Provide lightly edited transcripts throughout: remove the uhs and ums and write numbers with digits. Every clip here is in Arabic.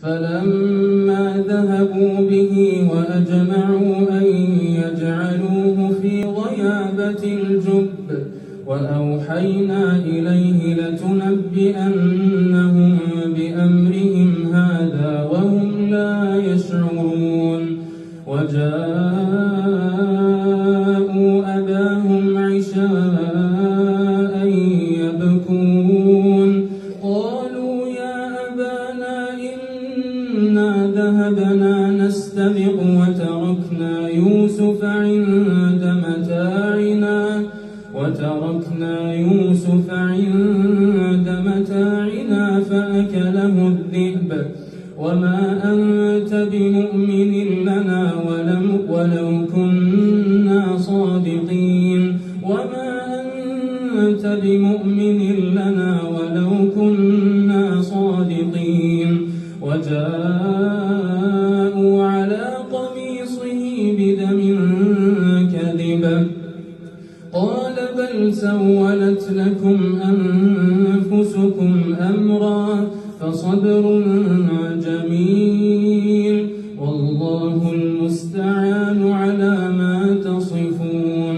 فلما ذهبوا به وأجمعوا أن يجعلوه في غيابة الجب وأوحينا إليه لتنبئنهم بأمرهم هذا وهم لا يشعرون. وجاءوا أباهم عشاء يبكون قالوا يا أبانا إنا ذهبنا نستبق وتركنا يوسف عند متاعنا فأكله الذئب وما أنت بمؤمن لنا ولو كنا صادقين وجاءوا على قميصه بدم كذب قال بل سولت لكم أنفسكم أمرا فصبر جميل والله المستعان على ما تصفون.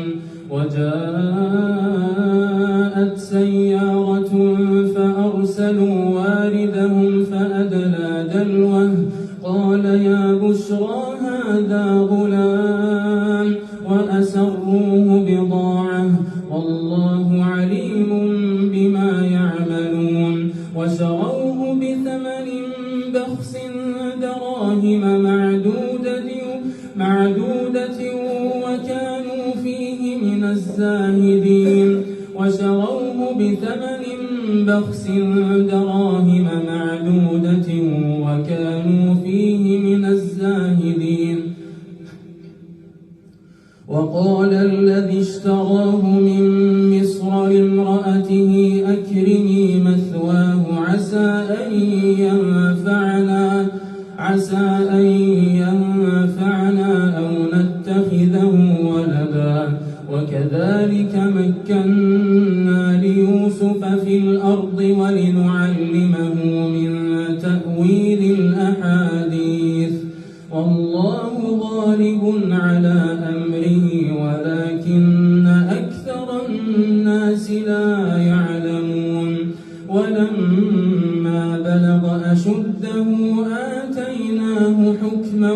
وجاءت سيارة فأرسلوا واردهم فأدلى دلوه قال يا بشرى هذا غلام وأسروه بضاعة والله عليم بما يعملون. وشروه بثمن بخس دراهم معدودة وكانوا فيه من الزاهدين. وقال الذي اشتراه من مصر لامرأته أكرمي مثواه عسى أن ينفعنا أو نتخذه ولدا وكذلك مكنا ليوسف في الأرض ولنعلمه من تأويل الأحاديث والله غالب على أمره ولكن أكثر الناس لا يعلمون. ولما بلغ أشده آتيناه حكما